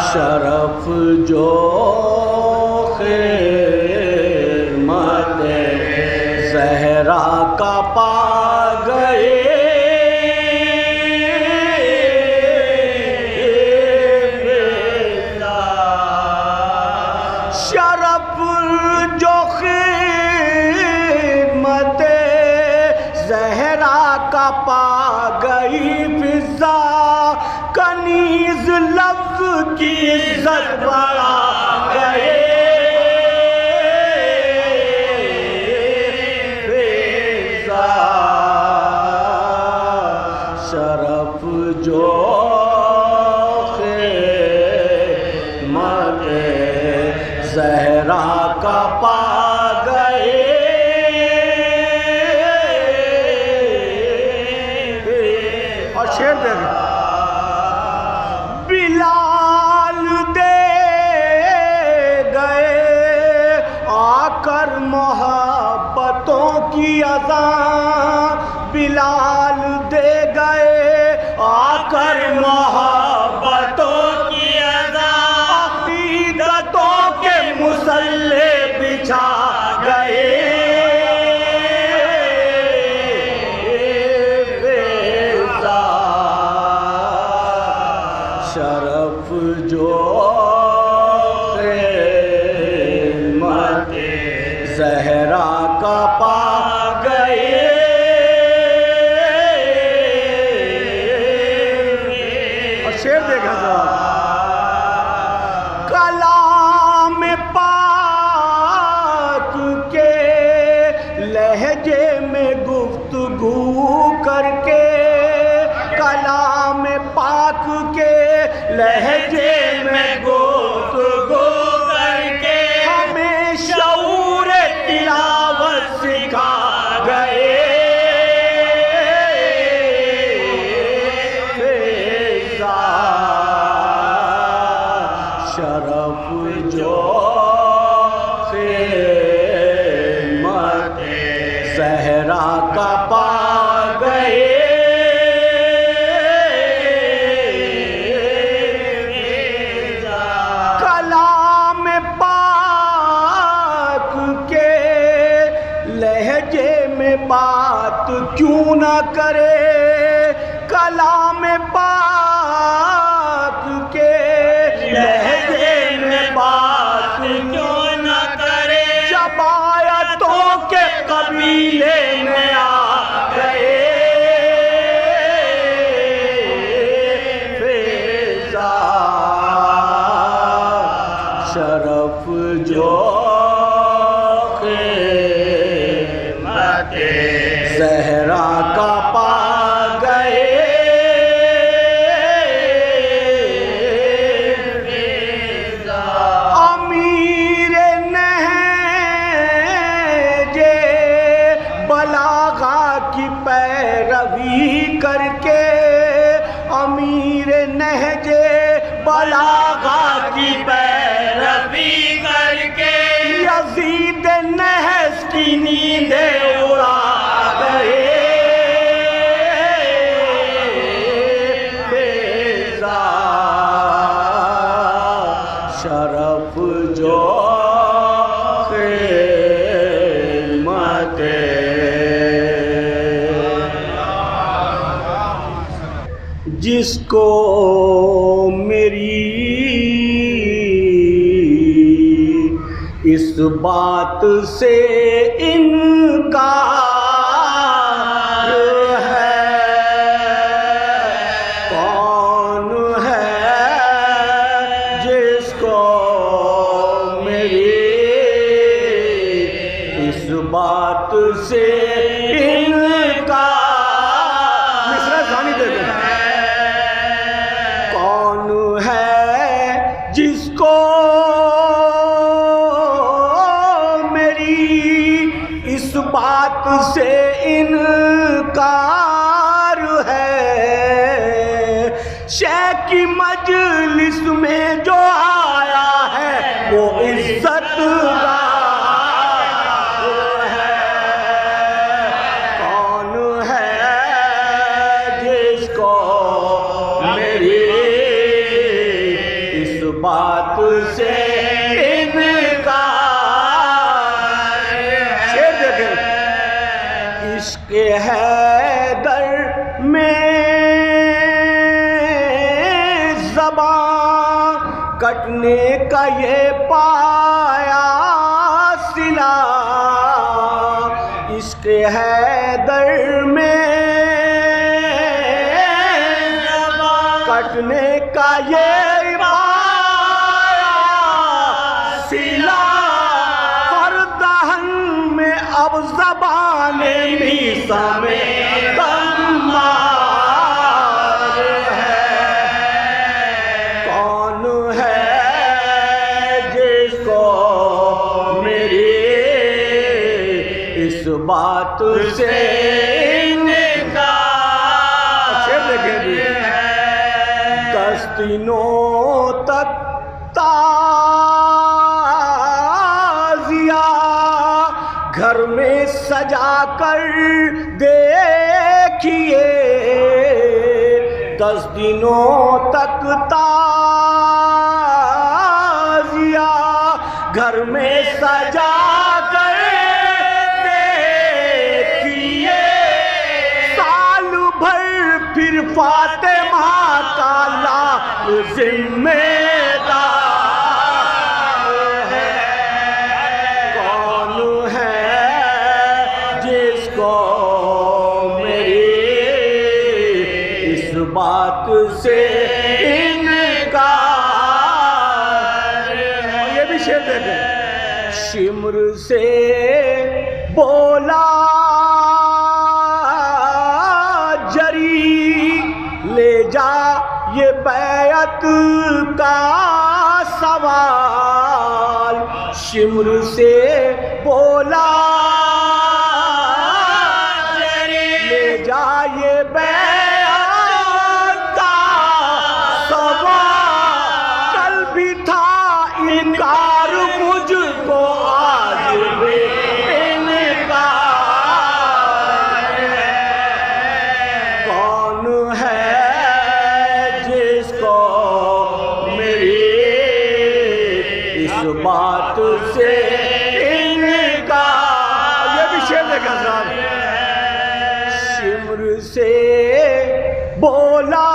शरफ जो खिदमत ज़हरा का पा गए, शरफ जो खिदमत ज़हरा का पा गई, फिज़ा कनीज़ लफ्ज़ की इज़्ज़त बढ़ा गए। फिज़ा शरफ जो खिदमत ज़हरा का पा गए, और शेर देख बिलाल दे गए आकर मोहब्बतों की अज़ां, बिलाल दे गए आकर मोहब्बतों की अज़ां, अक़ीदतों के मुसल्ले बिछा गए। शरफ जो खिदमत ज़हरा का पा गए, और शेर देखा साहब, कलाम पाक के लहजे में गुफ्तगू करके, कलाम पाक के लहजे में गुफ्तगू करके हमें शऊर तिलावत सिखा गए। फिज़ा शरफ जो खिदमत ज़हरा का पा गए, लहजे में बात क्यों न करे, कलाम पाक के लहजे में बात क्यों न करे, जब आयतों के कबीले में आ गए। फिज़ा शरफ जो ज़हरा का पा गए, अमीर नहजे बलागा की पैरवी करके, अमीर नहजे बलागा की पैरवी करके यज़ीद नहस की नींदें उड़ा गए। फिज़ा शरफ जो खिदमत जिसको मेरी इस बात से इनकार है, कौन है जिसको मेरी इस बात से इनकार, मिसरा जानी दे दो, कौन है जिसको इस बात से इनकार है, शेख की मजलिस में जो आया है वो इज़्ज़तदार है, कौन है जिसको मेरी बात से इनकार है। शेर देखें, इश्क़ हैदर में ज़बां कटने का ये पाया सिला, इश्क़ हैदर में कटने का ये पाया सिला, हर दहन में अब ज़बाने मीसा में तम्मार है। कौन है जिसको मेरी इस बात से दिनों तक ताज़िया घर में सजा कर देखिए, 10 दिनों तक ताज़िया घर में सजा कर देखिए, साल भर फिर फातिमा का जिम्मेदार है। कौन है जिसको मेरी इस बात से इनकार है। ये भी शेर देखें, शिम्र से बोला जरी ले जा ये बैत का सवाल, शिम्र से बोला ले जा ये बैत का सवाल, कल भी था इनकार मुझको आज भी इनकार है। कौन है बात से इनकार, ये भी शेर देखा साहब, शिम्र से बोला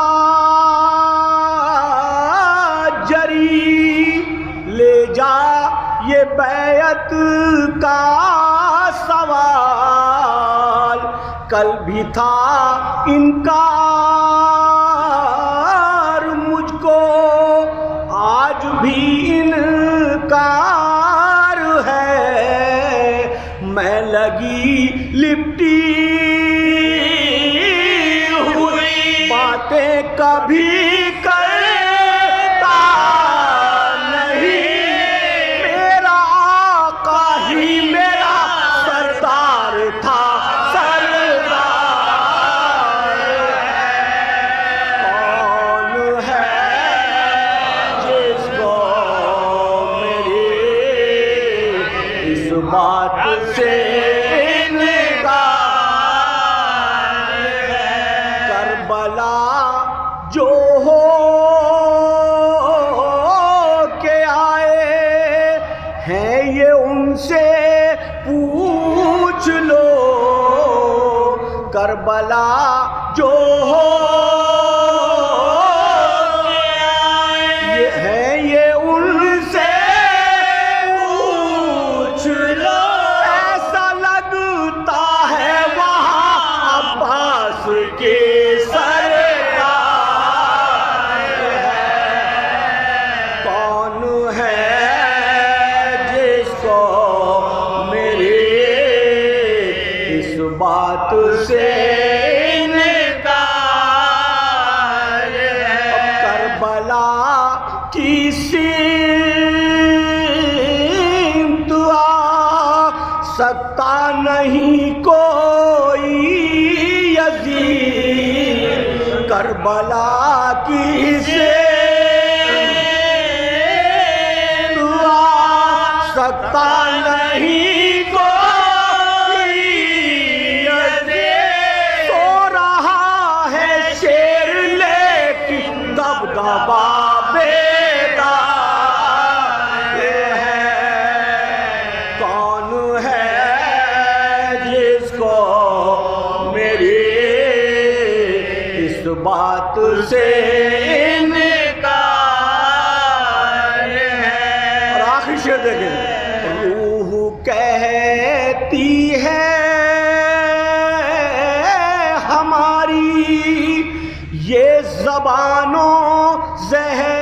जरी ले जा ये बैत का सवाल, कल भी था इनकार मुझको आज भी इनकार है। मैं लगी लिपटी हुई बातें कभी करता नहीं, मेरा आका ही मेरा सरदार था, सरदार है। कौन है जिसको इस बात से इनकार है। करबला जो हो के आए हैं ये उनसे पूछ लो, करबला जो हो ये है ये उनसे के सरकार है। कौन है जिसको मेरी इस बात से इनकार है। करबला की सिमत आ सकता नहीं कोई यज़ीद, करबला की सिमत आ सकता नहीं कोई यज़ीद। सो रहा है शेर लेकिन दबदबा बेदार से इनकार है। और आखिरी शेर देखें, रूह कहती है हमारी ये ज़बानों ज़हर